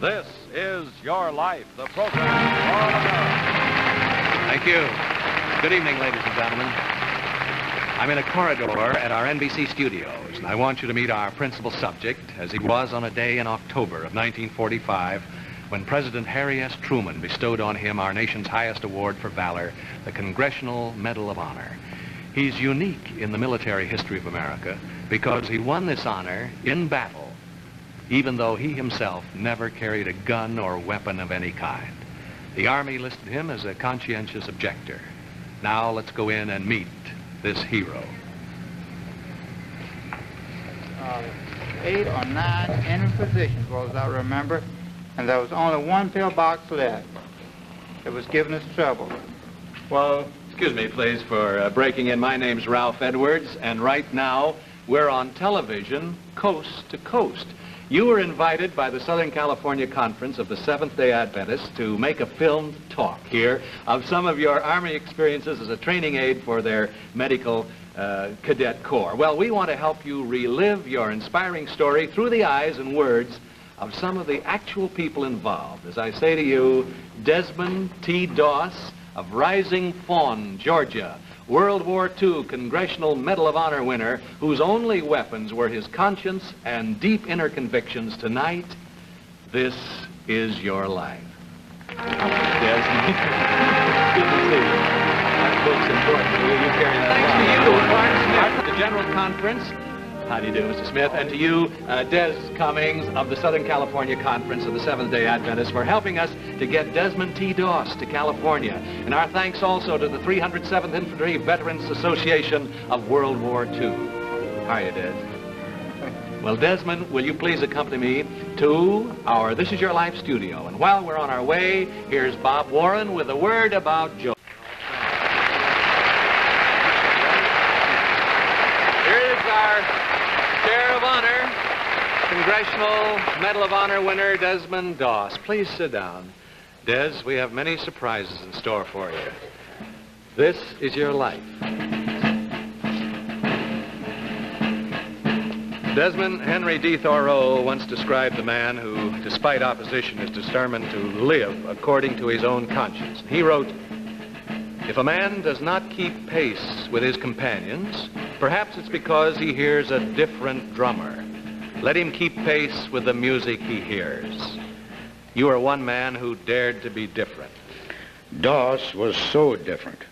This is Your Life, the program for all America. Thank you. Good evening, ladies and gentlemen. I'm in a corridor at our NBC studios, and I want you to meet our principal subject as he was on a day in October of 1945 when President Harry S. Truman bestowed on him our nation's highest award for valor, the Congressional Medal of Honor. He's unique in the military history of America because he won this honor in battle, even though he himself never carried a gun or weapon of any kind. The Army listed him as a conscientious objector. Now let's go in and meet this hero. 8 or 9 enemy positions, well, as I remember, and there was only one pillbox left. It was giving us trouble. Well, excuse me, please, for breaking in. My name's Ralph Edwards, and right now we're on television, coast to coast. You were invited by the Southern California Conference of the Seventh-day Adventists to make a filmed talk here of some of your Army experiences as a training aid for their medical cadet corps. Well, we want to help you relive your inspiring story through the eyes and words of some of the actual people involved. As I say to you, Desmond T. Doss of Rising Fawn, Georgia, World War II Congressional Medal of Honor winner, whose only weapons were his conscience and deep inner convictions. Tonight, this is your life. Desmond. Good to see you. That book's important. Will you carry that? Thanks to you, Mark Smith, the General Conference. How do you do, Mr. Smith? And to you, Des Cummings of the Southern California Conference of the Seventh-day Adventists for helping us to get Desmond T. Doss to California. And our thanks also to the 307th Infantry Veterans Association of World War II. How are you, Des? Well, Desmond, will you please accompany me to our This Is Your Life studio? And while we're on our way, here's Bob Warren with a word about joy. Chair of Honor, Congressional Medal of Honor winner Desmond Doss. Please sit down. Des, we have many surprises in store for you. This is your life. Desmond Henry D. Thoreau once described the man who, despite opposition, is determined to live according to his own conscience. He wrote, "If a man does not keep pace with his companions, perhaps it's because he hears a different drummer. Let him keep pace with the music he hears." You are one man who dared to be different. Doss was so different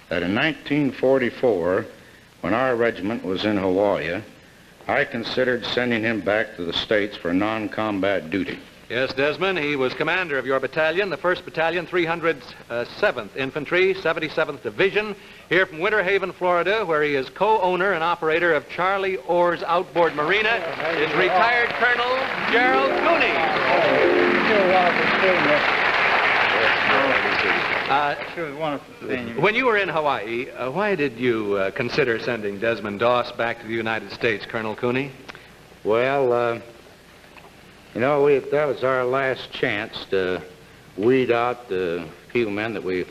that in 1944, when our regiment was in Hawaii, I considered sending him back to the States for non-combat duty. Yes, Desmond, he was commander of your battalion, the 1st Battalion, 307th Infantry, 77th Division, here from Winter Haven, Florida, where he is co-owner and operator of Charlie Orr's Outboard Marina, is retired Colonel Gerald Cooney. When you were in Hawaii, why did you consider sending Desmond Doss back to the United States, Colonel Cooney? Well, you know, that was our last chance to weed out the few men that we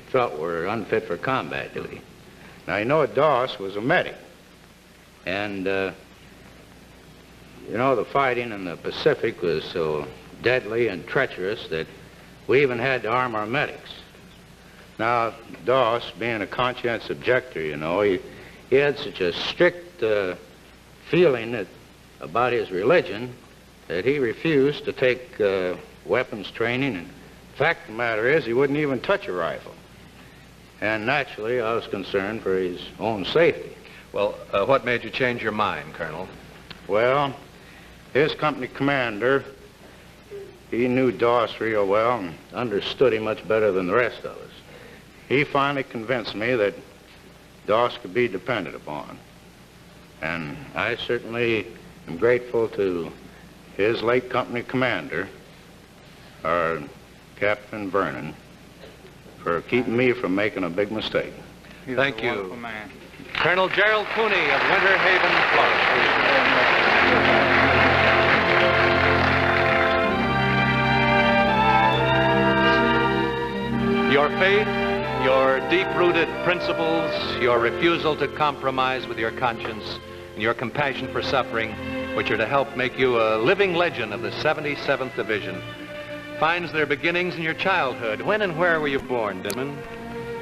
felt were unfit for combat duty. Now, you know, Doss was a medic. And, you know, the fighting in the Pacific was so deadly and treacherous that we even had to arm our medics. Now, Doss, being a conscientious objector, you know, he had such a strict feeling about his religion that he refused to take weapons training. And the fact of the matter is, he wouldn't even touch a rifle. And naturally, I was concerned for his own safety. Well, what made you change your mind, Colonel? Well, his company commander, he knew Doss real well and understood him much better than the rest of us. He finally convinced me that Doss could be depended upon. And I certainly am grateful to his late company commander, our Captain Vernon, for keeping me from making a big mistake. Thank you. Colonel Gerald Cooney of Winter Haven, Florida. Your faith, your deep-rooted principles, your refusal to compromise with your conscience, and your compassion for suffering which are to help make you a living legend of the 77th Division, finds their beginnings in your childhood. When and where were you born, Desmond?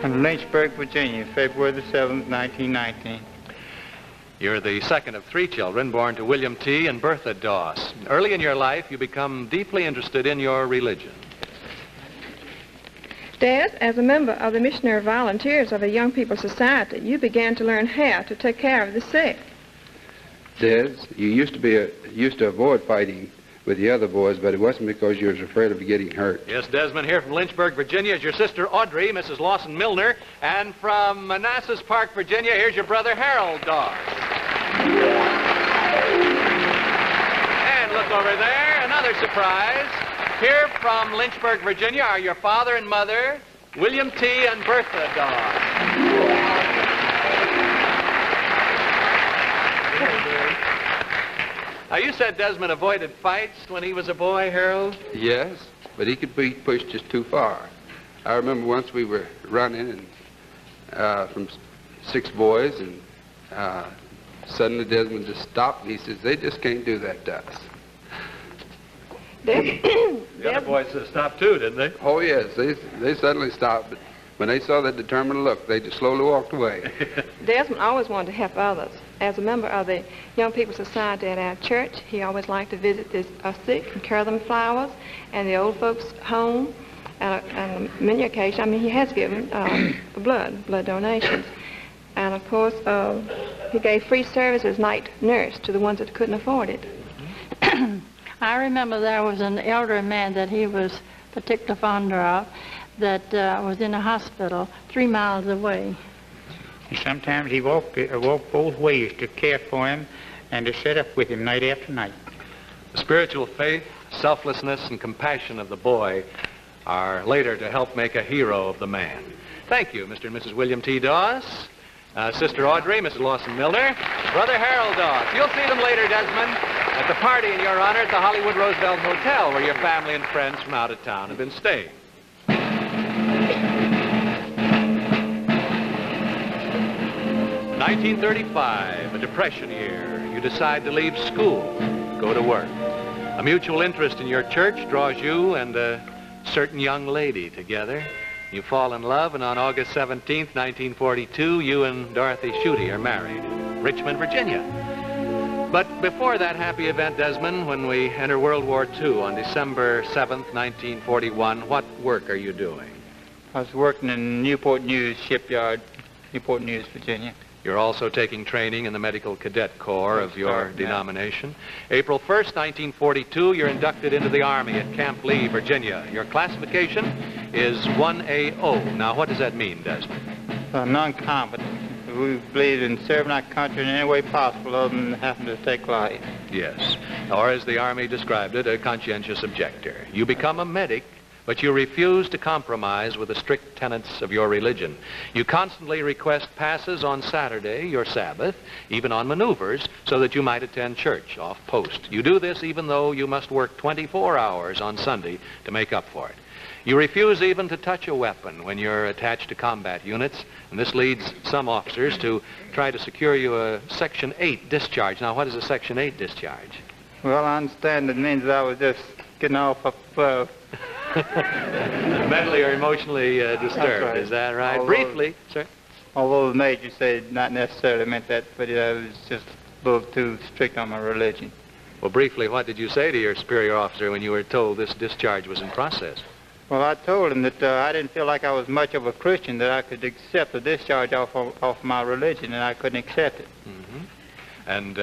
In Lynchburg, Virginia, February the 7th, 1919. You're the second of 3 children born to William T. and Bertha Doss. Early in your life, you become deeply interested in your religion. Dad, as a member of the Missionary Volunteers of the Young People's Society, you began to learn how to take care of the sick. Des, you used to avoid fighting with the other boys, but it wasn't because you was afraid of getting hurt. Yes, Desmond, here from Lynchburg, Virginia, is your sister Audrey, Mrs. Lawson Milner, and from Manassas Park, Virginia, here's your brother Harold Doss. And look over there, another surprise. Here from Lynchburg, Virginia, are your father and mother, William T. and Bertha Doss. Now, you said Desmond avoided fights when he was a boy, Harold? Yes, but he could be pushed just too far. I remember once we were running and from 6 boys, and suddenly Desmond just stopped, and he says, "They just can't do that to us." The other boys stopped too, didn't they? Oh, yes, they suddenly stopped. But when they saw that determined look, they just slowly walked away. Desmond always wanted to help others. As a member of the Young People's Society at our church, he always liked to visit the sick and carry them flowers and the old folks' home. And on many occasions, I mean, he has given blood donations. And of course, he gave free service as night nurse to the ones that couldn't afford it. I remember there was an elderly man that he was particularly fond of that was in a hospital 3 miles away. And sometimes he walked both ways to care for him and to sit up with him night after night. The spiritual faith, selflessness, and compassion of the boy are later to help make a hero of the man. Thank you, Mr. and Mrs. William T. Doss, Sister Audrey, Mrs. Lawson Milner, Brother Harold Doss. You'll see them later, Desmond, at the party in your honor at the Hollywood Roosevelt Hotel, where your family and friends from out of town have been staying. 1935, a depression year. You decide to leave school, go to work. A mutual interest in your church draws you and a certain young lady together. You fall in love, and on August 17th, 1942, you and Dorothy Schutte are married in Richmond, Virginia. But before that happy event, Desmond, when we enter World War II on December 7th, 1941, what work are you doing? I was working in Newport News shipyard, Newport News, Virginia. You're also taking training in the Medical Cadet Corps of your denomination. April 1st, 1942, you're inducted into the Army at Camp Lee, Virginia. Your classification is 1AO. Now, what does that mean, Desmond? Non-combatant. We believe in serving our country in any way possible other than having to take life. Yes. Or, as the Army described it, a conscientious objector. You become a medic, but you refuse to compromise with the strict tenets of your religion. You constantly request passes on Saturday, your Sabbath, even on maneuvers, so that you might attend church off post. You do this even though you must work 24 hours on Sunday to make up for it. You refuse even to touch a weapon when you're attached to combat units, and this leads some officers to try to secure you a Section 8 discharge. Now, what is a Section 8 discharge? Well, I understand it means that I was just getting off of... Mentally or emotionally disturbed, right. Is that right? Although, Briefly, sir. Although the major said not necessarily meant that, but I was just a little too strict on my religion. Well, briefly, what did you say to your superior officer when you were told this discharge was in process? Well, I told him that I didn't feel like I was much of a Christian, that I could accept a discharge off my religion, and I couldn't accept it. Mm-hmm. And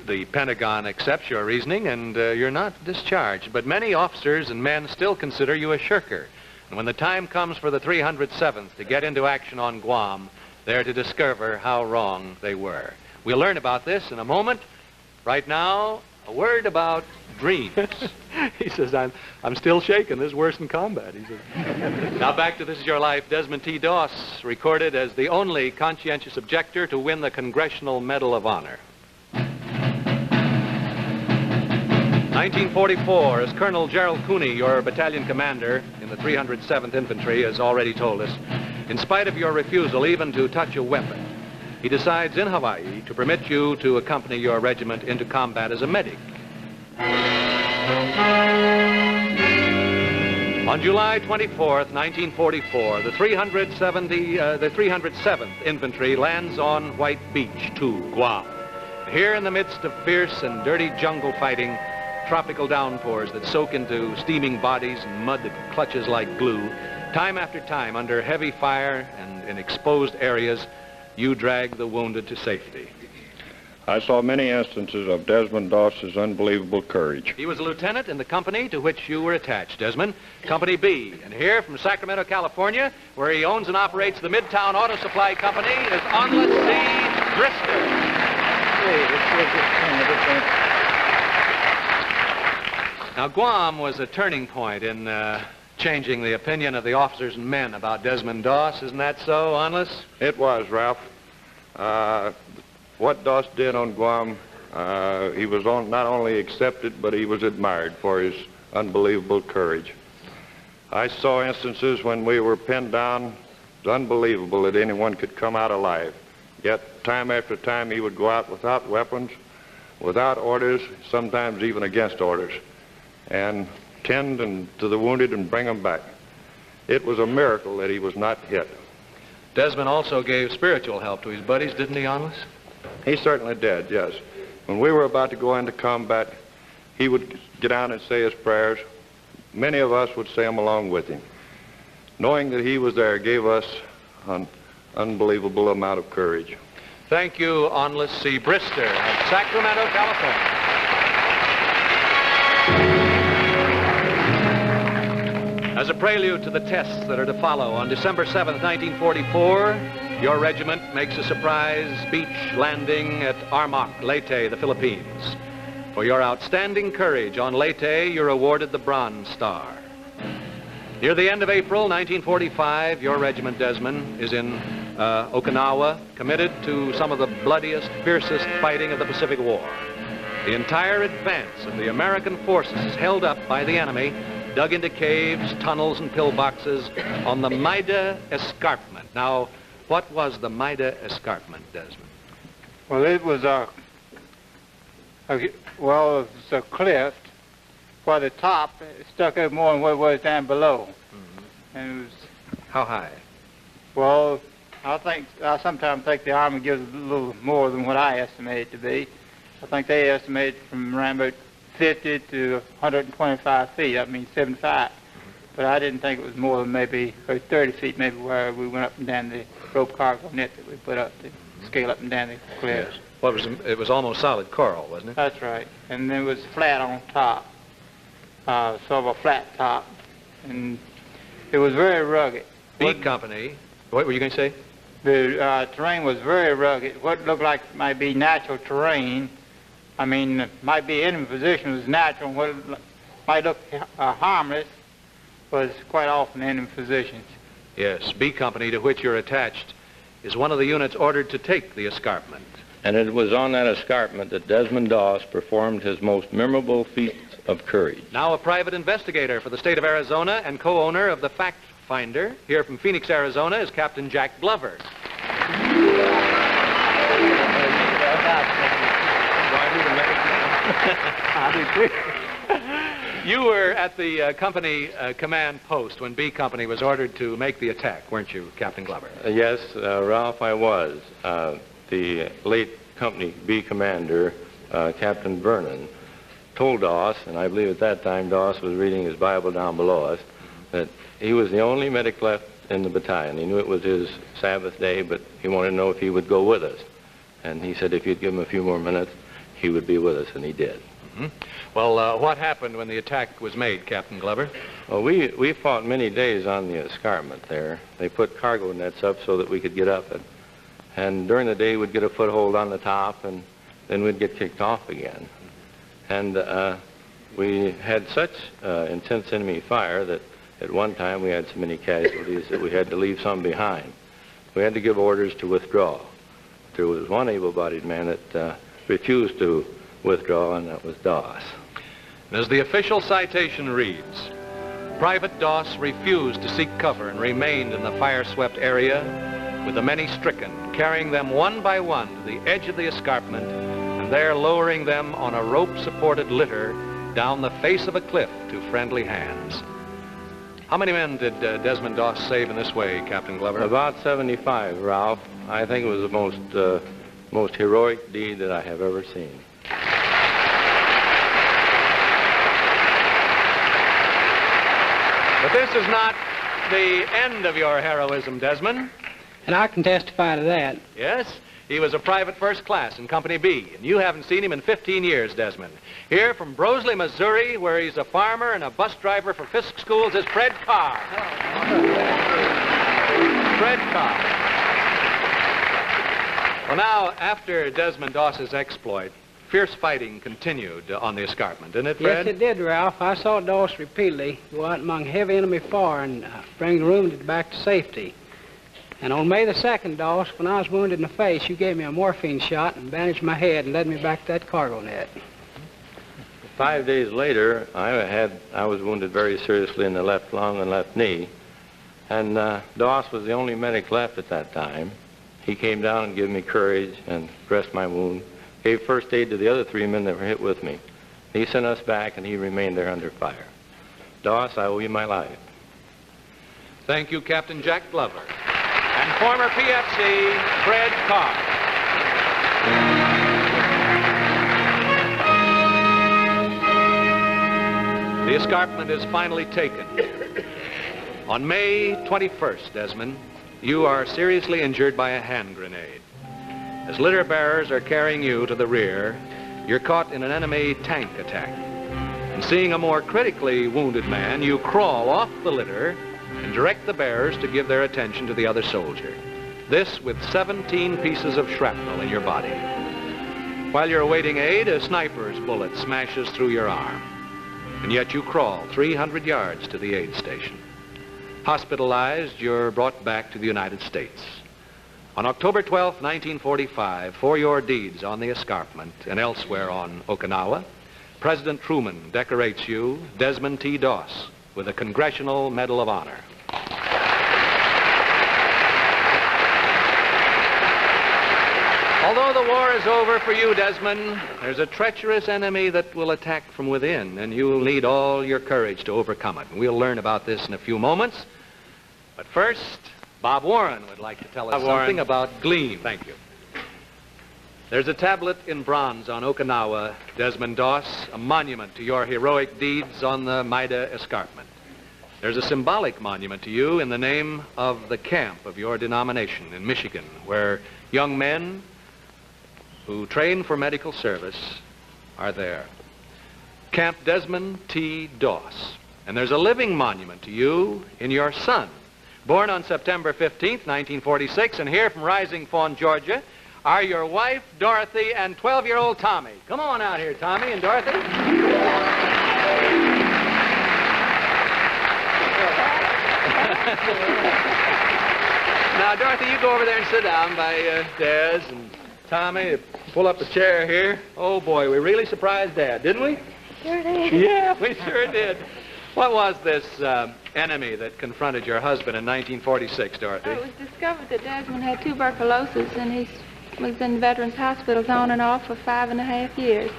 the Pentagon accepts your reasoning, and you're not discharged. But many officers and men still consider you a shirker. And when the time comes for the 307th to get into action on Guam, they're to discover how wrong they were. We'll learn about this in a moment. Right now, a word about dreams. He says, I'm still shaking. This is worse than combat, he says. Now back to This Is Your Life. Desmond T. Doss, recorded as the only conscientious objector to win the Congressional Medal of Honor. 1944, as Colonel Gerald Cooney, your battalion commander in the 307th Infantry, has already told us, in spite of your refusal even to touch a weapon, he decides in Hawaii to permit you to accompany your regiment into combat as a medic. On July 24th, 1944, the 307th Infantry lands on White Beach, 2, Guam. Here in the midst of fierce and dirty jungle fighting, tropical downpours that soak into steaming bodies and mud that clutches like glue, time after time, under heavy fire and in exposed areas, you drag the wounded to safety. I saw many instances of Desmond Doss's unbelievable courage. He was a lieutenant in the company to which you were attached, Desmond, Company B. And here from Sacramento, California, where he owns and operates the Midtown Auto Supply Company, is Onless C. Brister. Now, Guam was a turning point in changing the opinion of the officers and men about Desmond Doss. Isn't that so, Onless? It was, Ralph. What Doss did on Guam, he was not only accepted, but he was admired for his unbelievable courage. I saw instances when we were pinned down. It was unbelievable that anyone could come out alive. Yet, time after time, he would go out without weapons, without orders, sometimes even against orders, and tend to the wounded and bring them back. It was a miracle that he was not hit. Desmond also gave spiritual help to his buddies, didn't he, Onless? He certainly did, yes. When we were about to go into combat, he would get down and say his prayers. Many of us would say them along with him. Knowing that he was there gave us an unbelievable amount of courage. Thank you, Onless C. Brister of Sacramento, California. As a prelude to the tests that are to follow, on December 7th, 1944, your regiment makes a surprise beach landing at Armac, Leyte, the Philippines. For your outstanding courage on Leyte, you're awarded the Bronze Star. Near the end of April 1945, your regiment, Desmond, is in Okinawa, committed to some of the bloodiest, fiercest fighting of the Pacific War. The entire advance of the American forces is held up by the enemy, dug into caves, tunnels, and pillboxes on the Maida Escarpment. Now, what was the Maida Escarpment, Desmond? Well, it was a cliff where the top stuck up more than what it was down below. Mm-hmm. And it was... How high? Well, I sometimes think the Army gives a little more than what I estimate it to be. I think they estimate from around about 50 to 125 feet, I mean 75. But I didn't think it was more than maybe 30 feet, maybe where we went up and down the rope cargo net that we put up to scale up and down the cliffs. Yes. Well, it was almost solid coral, wasn't it? That's right. And then it was flat on top, sort of a flat top. And it was very rugged. B Company, what were you going to say? The terrain was very rugged. What looked like might be natural terrain, I mean, might be enemy position was natural, and what might look harmless was quite often enemy positions. Yes, B Company, to which you're attached, is one of the units ordered to take the escarpment. And it was on that escarpment that Desmond Doss performed his most memorable feat of courage. Now a private investigator for the state of Arizona and co-owner of the Fact Finder, here from Phoenix, Arizona, is Captain Jack Glover. You were at the company command post when B Company was ordered to make the attack, weren't you, Captain Glover? Yes, Ralph, I was. The late Company B commander, Captain Vernon, told Doss, and I believe at that time Doss was reading his Bible down below us, that he was the only medic left in the battalion. He knew it was his Sabbath day, but he wanted to know if he would go with us. And he said if you'd give him a few more minutes, he would be with us, and he did. Mm-hmm. Well, what happened when the attack was made, Captain Glover? Well, we fought many days on the escarpment there. They put cargo nets up so that we could get up it. And during the day, we'd get a foothold on the top, and then we'd get kicked off again. And we had such intense enemy fire that at one time we had so many casualties that we had to leave some behind. We had to give orders to withdraw. There was one able-bodied man that refused to withdraw, and that was Doss. And as the official citation reads, Private Doss refused to seek cover and remained in the fire-swept area with the many stricken, carrying them one by one to the edge of the escarpment, and there lowering them on a rope-supported litter down the face of a cliff to friendly hands. How many men did Desmond Doss save in this way, Captain Glover? About 75, Ralph. I think it was the most heroic deed that I have ever seen. But this is not the end of your heroism, Desmond. And I can testify to that. Yes, he was a private first class in Company B, and you haven't seen him in 15 years, Desmond. Here from Broseley, Missouri, where he's a farmer and a bus driver for Fisk schools, is Fred Carr. Fred Carr. Well, now, after Desmond Doss's exploit, fierce fighting continued on the escarpment, didn't it, Fred? Yes, it did, Ralph. I saw Doss repeatedly go out among heavy enemy fire and bring the wounded back to safety. And on May the 2nd, Doss, when I was wounded in the face, you gave me a morphine shot and bandaged my head and led me back to that cargo net. 5 days later, I was wounded very seriously in the left lung and left knee, and Doss was the only medic left at that time. He came down and gave me courage and dressed my wound, gave first aid to the other 3 men that were hit with me. He sent us back, and he remained there under fire. Doss, I owe you my life. Thank you, Captain Jack Glover. And former PFC, Fred Carr. The escarpment is finally taken. On May 21st, Desmond, you are seriously injured by a hand grenade. As litter bearers are carrying you to the rear, you're caught in an enemy tank attack. And seeing a more critically wounded man, you crawl off the litter and direct the bearers to give their attention to the other soldier. This with 17 pieces of shrapnel in your body. While you're awaiting aid, a sniper's bullet smashes through your arm. And yet you crawl 300 yards to the aid station. Hospitalized, you're brought back to the United States. On October 12, 1945, for your deeds on the escarpment and elsewhere on Okinawa, President Truman decorates you, Desmond T. Doss, with a Congressional Medal of Honor. Although the war is over for you, Desmond, there's a treacherous enemy that will attack from within, and you'll need all your courage to overcome it. And we'll learn about this in a few moments. But first, Bob Warren would like to tell us something about Gleam. Thank you. There's a tablet in bronze on Okinawa, Desmond Doss, a monument to your heroic deeds on the Maida escarpment. There's a symbolic monument to you in the name of the camp of your denomination in Michigan, where young men who train for medical service are there. Camp Desmond T. Doss. And there's a living monument to you in your son, born on September 15th, 1946, and here from Rising Fawn, Georgia, are your wife, Dorothy, and 12-year-old Tommy. Come on out here, Tommy and Dorothy. Now, Dorothy, you go over there and sit down by Des, and Tommy, pull up a chair here. Oh, boy, we really surprised Dad, didn't we? Sure did. Yeah, we sure did. What was this enemy that confronted your husband in 1946, Dorothy? It was discovered that Desmond had tuberculosis, and he was in Veterans Hospitals on and off for 5.5 years.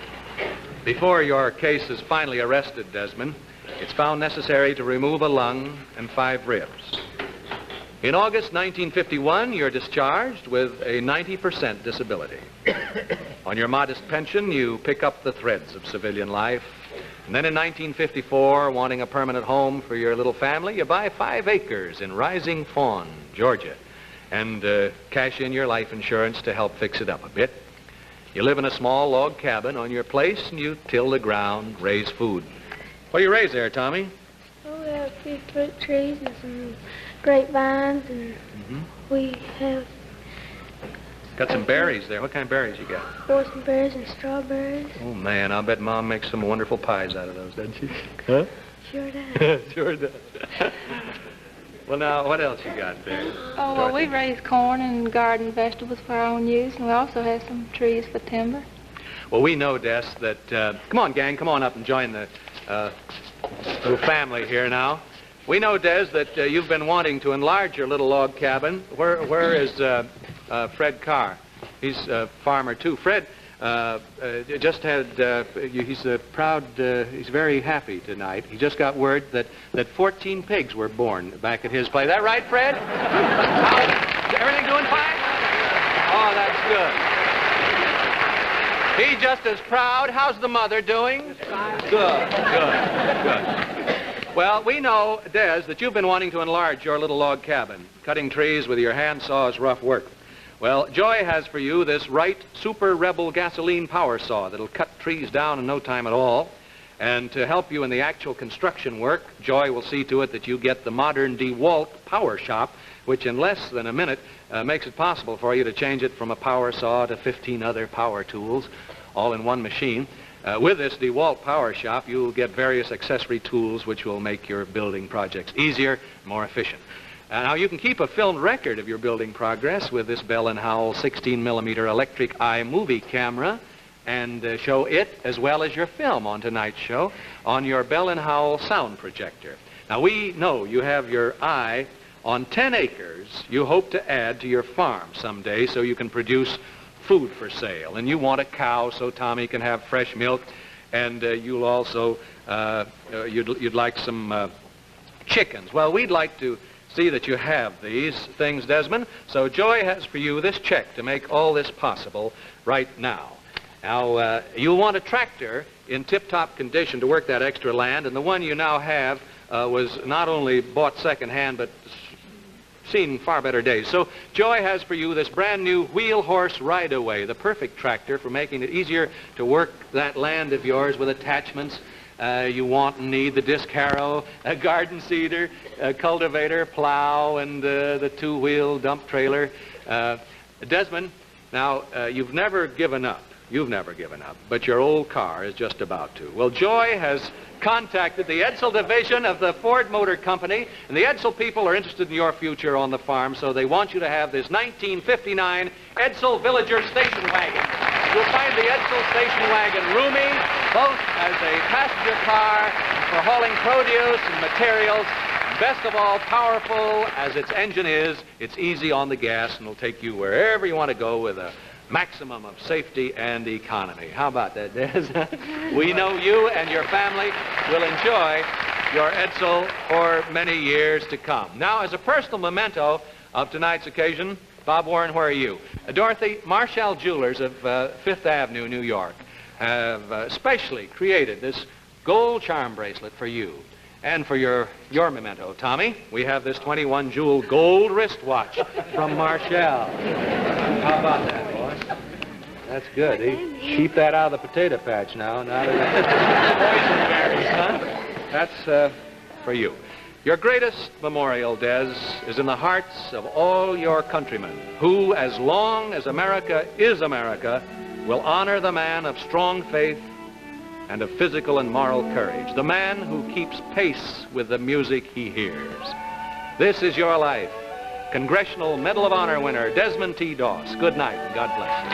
Before your case is finally arrested, Desmond, it's found necessary to remove a lung and 5 ribs. In August 1951, you're discharged with a 90% disability. On your modest pension, you pick up the threads of civilian life. And then in 1954, wanting a permanent home for your little family, you buy 5 acres in Rising Fawn, Georgia, and cash in your life insurance to help fix it up a bit. You live in a small log cabin on your place, and you till the ground, raise food. What do you raise there, Tommy? Oh, we have a few fruit trees and some grapevines, and we have... Got some berries there. What kind of berries you got? Boysenberries and strawberries. Oh, man, I'll bet Mom makes some wonderful pies out of those, doesn't she? Huh? Sure does. Sure does. Well, now, what else you got there? Oh, well, we raise corn and garden vegetables for our own use, and we also have some trees for timber. Well, we know, Des, that... come on, gang, come on up and join the little family here now. We know, Des, that you've been wanting to enlarge your little log cabin. Where is Fred Carr? He's a farmer, too. Fred just had, he's proud, he's very happy tonight. He just got word that 14 pigs were born back at his place. Is that right, Fred? Everything doing fine? Oh, that's good. He's just as proud. How's the mother doing? Good. Well, we know, Des, that you've been wanting to enlarge your little log cabin. Cutting trees with your handsaw is rough work. Well, Joy has for you this Wright Super Rebel gasoline power saw that'll cut trees down in no time at all. And to help you in the actual construction work, Joy will see to it that you get the modern DeWalt power shop, which in less than a minute makes it possible for you to change it from a power saw to 15 other power tools, all in one machine. With this DeWalt power shop, you'll get various accessory tools which will make your building projects easier, more efficient. Now, you can keep a filmed record of your building progress with this Bell & Howell 16mm electric eye movie camera and show it as well as your film on tonight's show on your Bell & Howell sound projector. Now, we know you have your eye on 10 acres you hope to add to your farm someday so you can produce food for sale. And you want a cow so Tommy can have fresh milk, and you'll also, you'd like some chickens. Well, we'd like to see that you have these things, Desmond. So Joy has for you this check to make all this possible right now. Now, you'll want a tractor in tip-top condition to work that extra land, and the one you now have was not only bought second-hand, but seen far better days. So Joy has for you this brand new wheel horse ride-away, the perfect tractor for making it easier to work that land of yours with attachments you want and need: the disc harrow, a garden seeder, a cultivator, plow, and the two-wheel dump trailer. Desmond, now, you've never given up. You've never given up, but your old car is just about to. Well, Joy has contacted the Edsel division of the Ford Motor Company, and the Edsel people are interested in your future on the farm, so they want you to have this 1959 Edsel Villager station wagon. You'll find the Edsel station wagon roomy, both as a passenger car for hauling produce and materials. Best of all, powerful as its engine is, it's easy on the gas and will take you wherever you want to go with a maximum of safety and economy. How about that, Des? We know you and your family will enjoy your Edsel for many years to come. Now, as a personal memento of tonight's occasion, Bob Warren, where are you? Dorothy, Marshall Jewelers of Fifth Avenue, New York, have specially created this gold charm bracelet for you. And for your memento, Tommy, we have this 21-jewel gold wristwatch from Marshall. How about that, boy? That's good. Keep that out of the potato patch now. Not poison berries, huh? That's for you. Your greatest memorial, Des, is in the hearts of all your countrymen who, as long as America is America, will honor the man of strong faith and of physical and moral courage, the man who keeps pace with the music he hears. This is your life. Congressional Medal of Honor winner, Desmond T. Doss. Good night, and God bless you.